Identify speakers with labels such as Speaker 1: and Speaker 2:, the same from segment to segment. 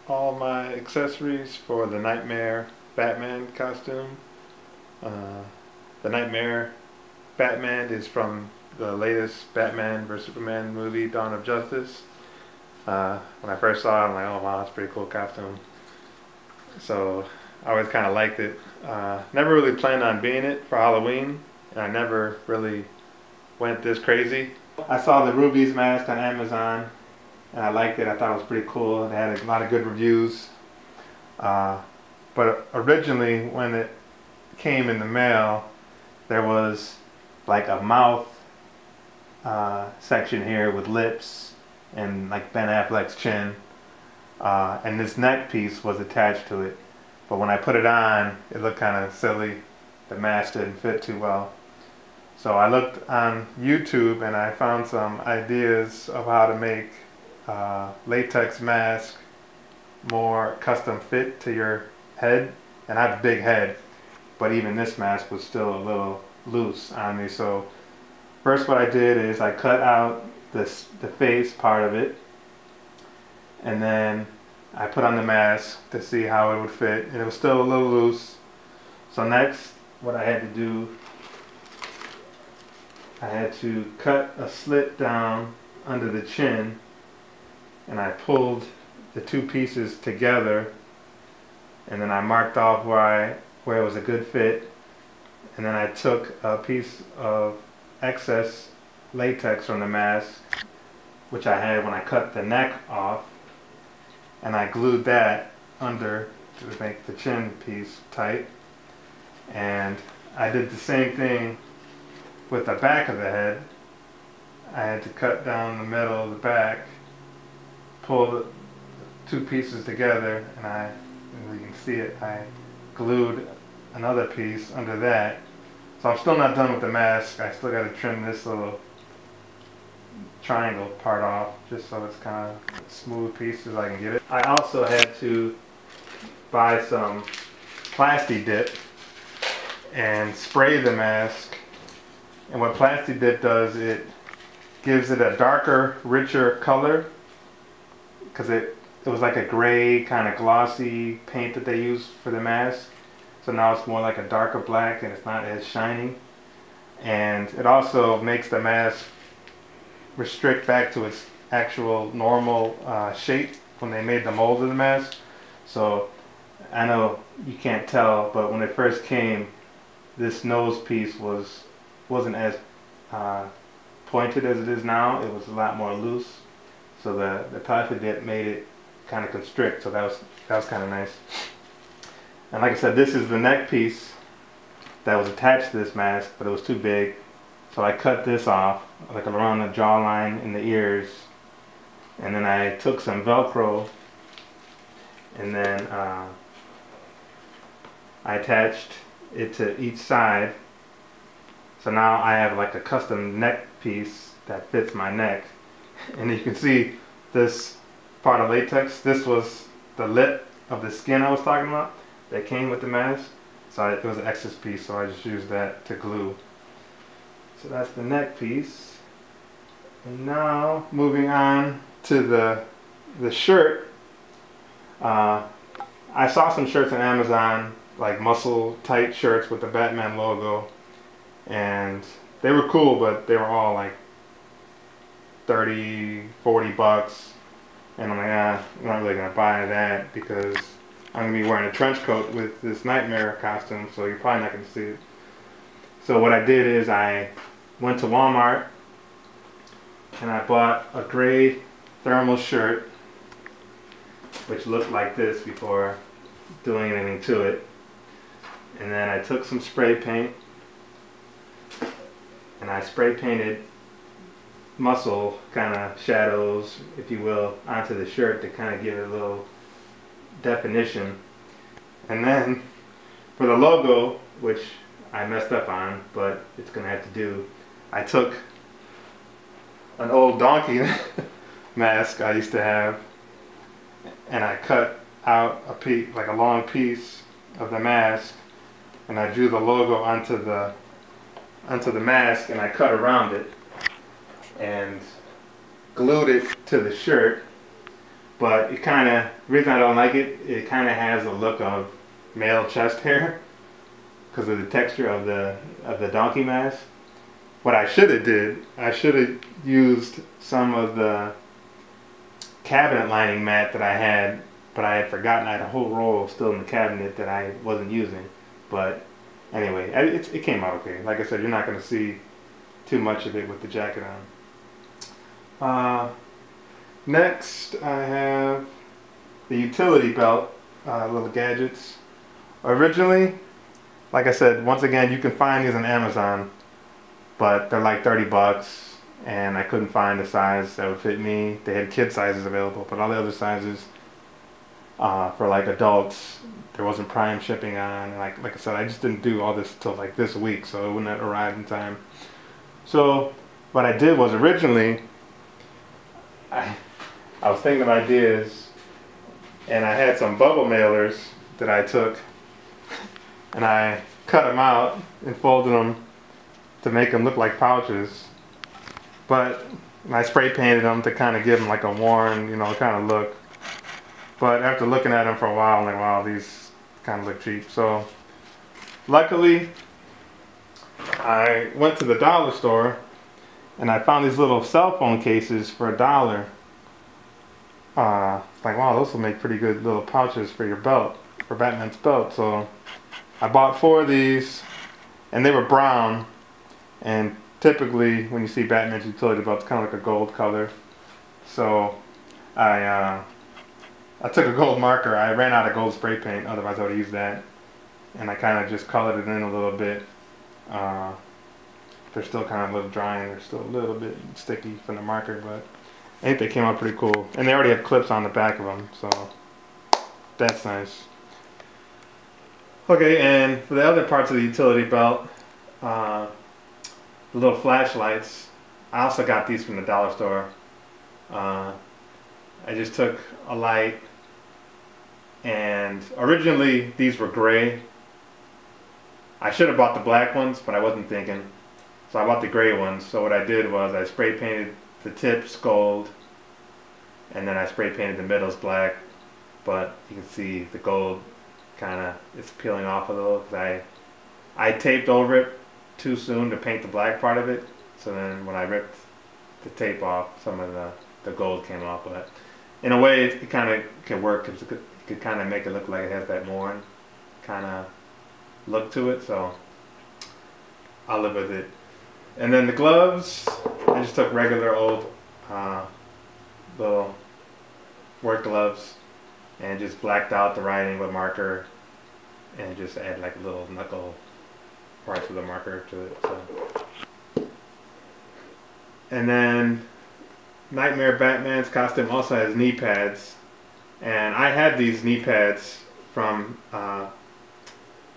Speaker 1: all my accessories for the Knightmare Batman costume. The Knightmare Batman is from the latest Batman vs Superman movie, Dawn of Justice. When I first saw it, I'm like, oh wow, that's a pretty cool costume. So I always kind of liked it. Never really planned on being it for Halloween, and I never really went this crazy. I saw the Ruby's mask on Amazon, and I liked it. I thought it was pretty cool. It had a lot of good reviews. But originally, when it came in the mail, there was like a mouth section here with lips and like Ben Affleck's chin, and this neck piece was attached to it. But when I put it on, it looked kind of silly. The mask didn't fit too well. So I looked on YouTube and I found some ideas of how to make latex mask more custom fit to your head. And I have a big head, but even this mask was still a little loose on me. So first what I did is I cut out the face part of it, and then I put on the mask to see how it would fit, and it was still a little loose. So next, what I had to do, I had to cut a slit down under the chin, and I pulled the two pieces together, and then I marked off where it was a good fit, and then I took a piece of excess latex from the mask, which I had when I cut the neck off, and I glued that under to make the chin piece tight. And I did the same thing with the back of the head. I had to cut down the middle of the back, pull the two pieces together, and as you can see it, I glued another piece under that. So I'm still not done with the mask. I still got to trim this little triangle part off just so it's kind of smooth piece as I can get it. I also had to buy some Plasti Dip and spray the mask. And what Plasti Dip does, it gives it a darker, richer color, because it was like a gray kind of glossy paint that they use for the mask. So now it's more like a darker black and it's not as shiny. And it also makes the mask restrict back to its actual normal shape when they made the mold of the mask. So I know you can't tell, but when it first came, this nose piece wasn't as pointed as it is now. It was a lot more loose. So the Plasti Dip made it kind of constrict. So that was kind of nice. And like I said, this is the neck piece that was attached to this mask, but it was too big. So I cut this off, like around the jawline and the ears. And then I took some Velcro, and then I attached it to each side. So now I have like a custom neck piece that fits my neck. And you can see this part of latex. This was the lip of the skin I was talking about that came with the mask. So it was an excess piece, so I just used that to glue. So that's the neck piece. And now moving on to the shirt. I saw some shirts on Amazon, like muscle tight shirts with the Batman logo, and they were cool, but they were all like 30, 40 bucks. And I'm like, I'm not really gonna buy that because I'm gonna be wearing a trench coat with this Knightmare costume, so you're probably not gonna see it. So what I did is I went to Walmart and I bought a gray thermal shirt, which looked like this before doing anything to it. And then I took some spray paint and I spray painted muscle kind of shadows, if you will, onto the shirt to kind of give it a little definition. And then for the logo, which I messed up on, but it's gonna have to do, I took an old donkey mask I used to have, and I cut out a piece, like a long piece of the mask, and I drew the logo onto the mask, and I cut around it and glued it to the shirt but it kind of, the reason I don't like it, it kind of has a look of male chest hair because of the texture of the donkey mask. What I should have did, I should have used some of the cabinet lining mat that I had, but I had forgotten I had a whole roll still in the cabinet that I wasn't using. But anyway, it came out okay. Like I said, you're not going to see too much of it with the jacket on. Next, I have the utility belt, little gadgets. Originally, like I said, once again, you can find these on Amazon, but they're like 30 bucks, and I couldn't find a size that would fit me. They had kid sizes available, but all the other sizes for like adults, there wasn't Prime shipping on. And like I said, I just didn't do all this till like this week, so it wouldn't have arrived in time. So what I did was originally, I was thinking of ideas, and I had some bubble mailers that I took, and I cut them out and folded them to make them look like pouches. But I spray painted them to kind of give them like a worn, you know, kind of look. But after looking at them for a while, I'm like, wow, these kind of look cheap. So luckily, I went to the dollar store and I found these little cell phone cases for $1. Like, wow, those will make pretty good little pouches for your belt, for Batman's belt. So I bought 4 of these, and they were brown. And typically, when you see Batman's utility belt, it's kind of like a gold color. So I took a gold marker. I ran out of gold spray paint, otherwise I would have used that. And I kind of just colored it in a little bit. They're still kind of a little dry and they're still a little bit sticky from the marker, but I think they came out pretty cool. And they already have clips on the back of them, so that's nice. Okay, and for the other parts of the utility belt, the little flashlights, I also got these from the dollar store. I just took a light, and originally these were gray. I should have bought the black ones, but I wasn't thinking. So I bought the gray ones. So what I did was I spray painted the tips gold, and then I spray painted the middles black. But you can see the gold kind of is peeling off a little because I taped over it too soon to paint the black part of it. So then when I ripped the tape off, some of the gold came off. But in a way, it kind of can work because it could kind of make it look like it has that worn kind of look to it. So I'll live with it. And then the gloves, I just took regular old little work gloves and just blacked out the writing with marker and just add like little knuckle parts of the marker to it. So. And then Knightmare Batman's costume also has knee pads, and I had these knee pads from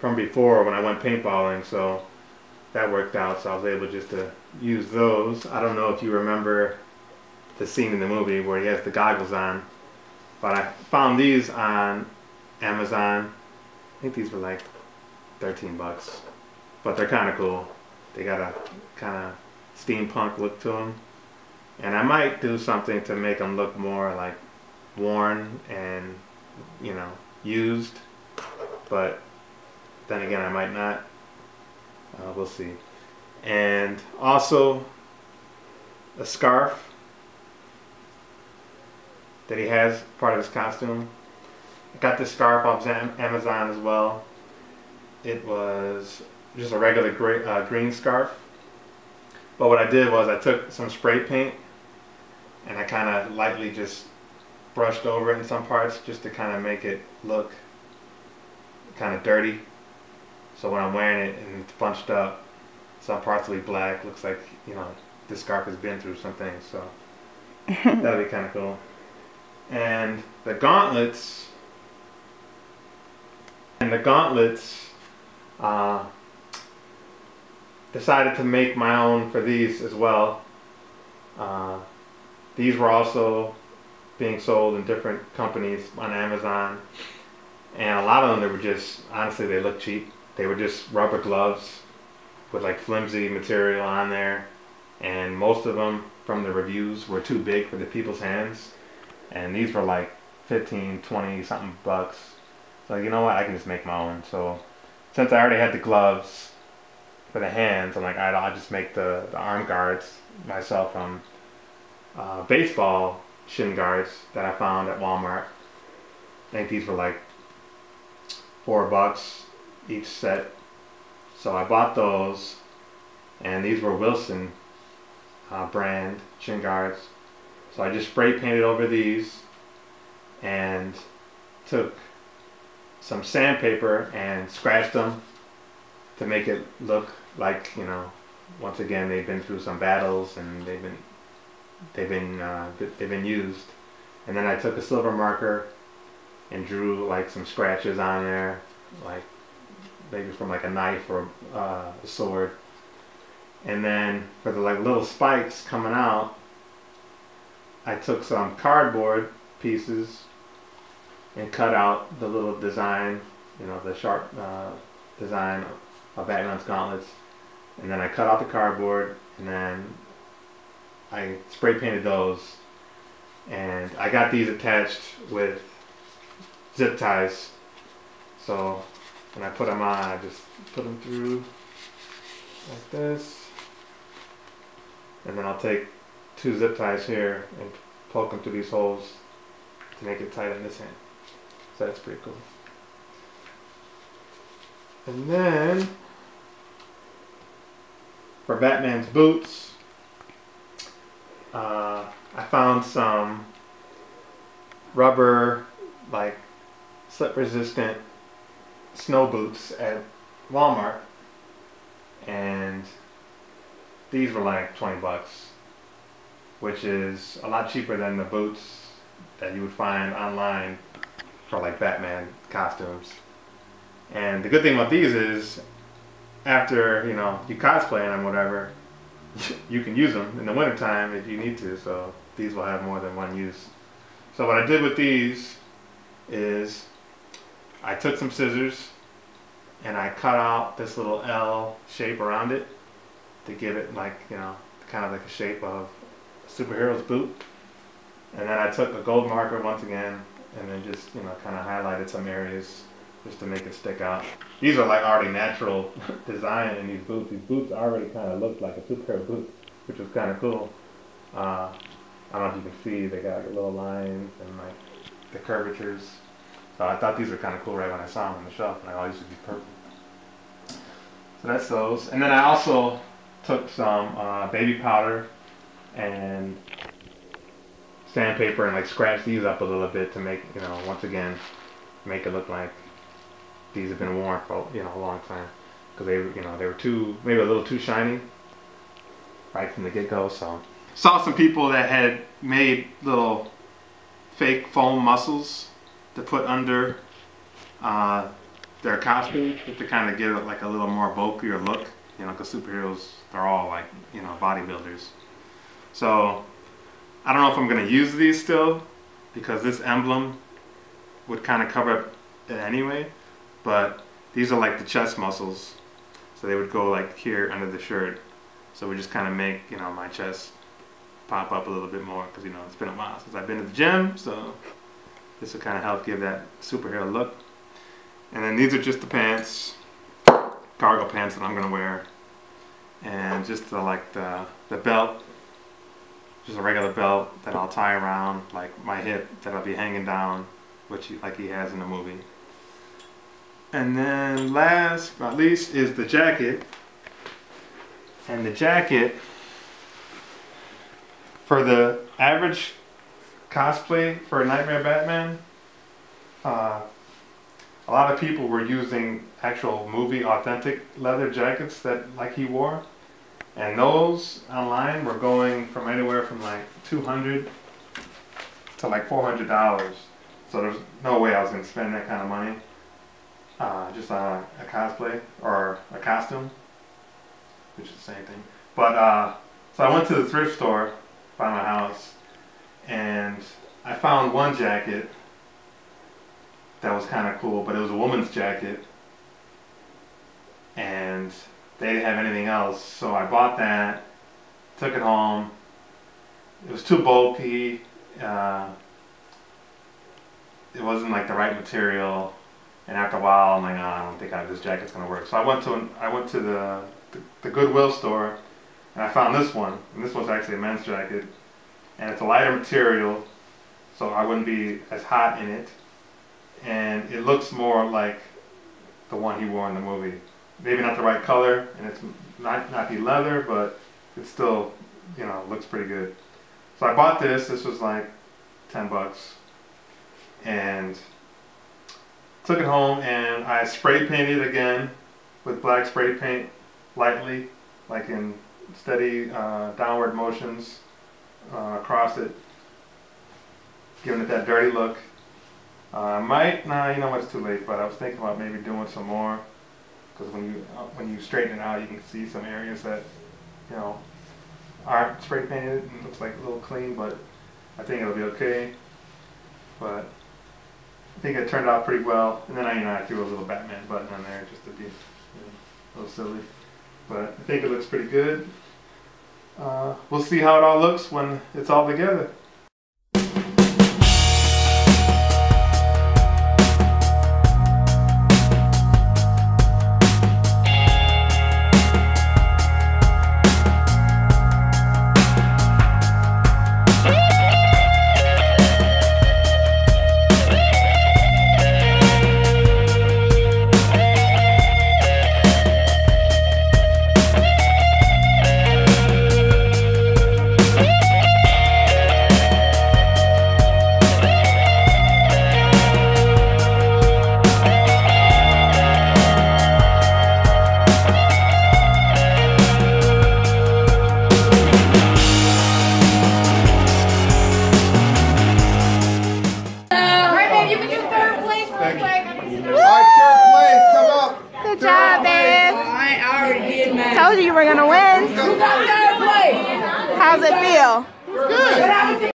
Speaker 1: before when I went paintballing, so that worked out. So I was able just to use those. I don't know if you remember the scene in the movie where he has the goggles on, but I found these on Amazon. I think these were like 13 bucks, but they're kind of cool. They got a kind of steampunk look to them, and I might do something to make them look more like worn and, you know, used, but then again I might not. We'll see. And also a scarf that he has part of his costume. I got this scarf off Amazon as well. It was just a regular green scarf. But what I did was I took some spray paint and I kind of lightly just brushed over it in some parts just to kind of make it look kind of dirty. So when I'm wearing it and it's bunched up, some parts will be black. Looks like, you know, this scarf has been through some things. So that'll be kind of cool. And the gauntlets. Decided to make my own for these as well. These were also being sold in different companies on Amazon, and a lot of them, they were just, honestly, they looked cheap. They were just rubber gloves with like flimsy material on there, and most of them from the reviews were too big for the people's hands. and these were like 15, 20 something bucks. So you know what, I can just make my own. So since I already had the gloves for the hands, I'm like, I'll just make the arm guards myself from baseball shin guards that I found at Walmart. I think these were like $4 each set. So I bought those, and these were Wilson brand shin guards. So I just spray painted over these and took some sandpaper and scratched them to make it look like, you know, once again they've been through some battles and they've been used. And then I took a silver marker and drew like some scratches on there, like maybe from like a knife or a sword. And then for the like little spikes coming out, I took some cardboard pieces and cut out the little design, you know, the sharp design of Batman's gauntlets. And then I cut out the cardboard, and then I spray painted those. And I got these attached with zip ties. So when I put them on, I just put them through like this. And then I'll take 2 zip ties here and poke them through these holes to make it tight on this hand. So that's pretty cool. And then for Batman's boots, I found some rubber, like slip resistant snow boots at Walmart, and these were like 20 bucks, which is a lot cheaper than the boots that you would find online for like Batman costumes. And the good thing about these is, after, you know, you cosplay in them, whatever, you can use them in the wintertime if you need to, so these will have more than one use. So what I did with these is I took some scissors and I cut out this little L shape around it to give it like, you know, kind of like a shape of a superhero's boot. And then I took a gold marker once again and then just, you know, kind of highlighted some areas just to make it stick out. These are like already natural design in these boots. These boots already kind of look like a superhero boot, which was kind of cool. I don't know if you can see, they got like little lines and like the curvatures. So I thought these were kind of cool right when I saw them on the shelf, and I always would be purple. So that's those. And then I also took some baby powder and sandpaper and like scratched these up a little bit to make, you know, once again, make it look like these have been worn for, you know, a long time, because they, you know, they were maybe a little too shiny right from the get-go. So saw some people that had made little fake foam muscles to put under their costume just to kind of give it like a little more bulkier look, you know, because superheroes, they're all like, you know, bodybuilders. So I don't know if I'm going to use these still, because this emblem would kind of cover up it anyway, but these are like the chest muscles, so they would go like here under the shirt, so we just kind of make, you know, my chest pop up a little bit more, because, you know, it's been a while since I've been to the gym, so this will kind of help give that superhero look. And then these are just the pants, cargo pants that I'm going to wear, and just like the belt, just a regular belt that I'll tie around like my hip that I'll be hanging down, which like he has in the movie. And then last but not least is the jacket. And the jacket, for the average cosplay for Knightmare Batman, a lot of people were using actual movie authentic leather jackets that like he wore. And those online were going from anywhere from like $200 to like $400. So there's no way I was going to spend that kind of money just on a cosplay or a costume, which is the same thing. But so I went to the thrift store by my house, and I found one jacket that was kind of cool, but it was a woman's jacket, and they didn't have anything else, so I bought that, took it home. It was too bulky, it wasn't like the right material. And after a while, I'm like, oh, I don't think this jacket's gonna work. So I went to the Goodwill store, and I found this one. And this one's actually a men's jacket, and it's a lighter material, so I wouldn't be as hot in it. And it looks more like the one he wore in the movie. Maybe not the right color, and it's not the leather, but it still, you know, looks pretty good. So I bought this. This was like $10, and took it home, and I spray painted again with black spray paint lightly, like in steady downward motions across it, giving it that dirty look. You know what, it's too late, but I was thinking about maybe doing some more, because when you straighten it out, you can see some areas that, you know, aren't spray painted and looks like a little clean, but I think it'll be okay. But I think it turned out pretty well, and then I threw a little Batman button on there just to be a little silly. But I think it looks pretty good. We'll see how it all looks when it's all together.
Speaker 2: Good job, babe. Told you were gonna win. How's it feel?
Speaker 3: Good.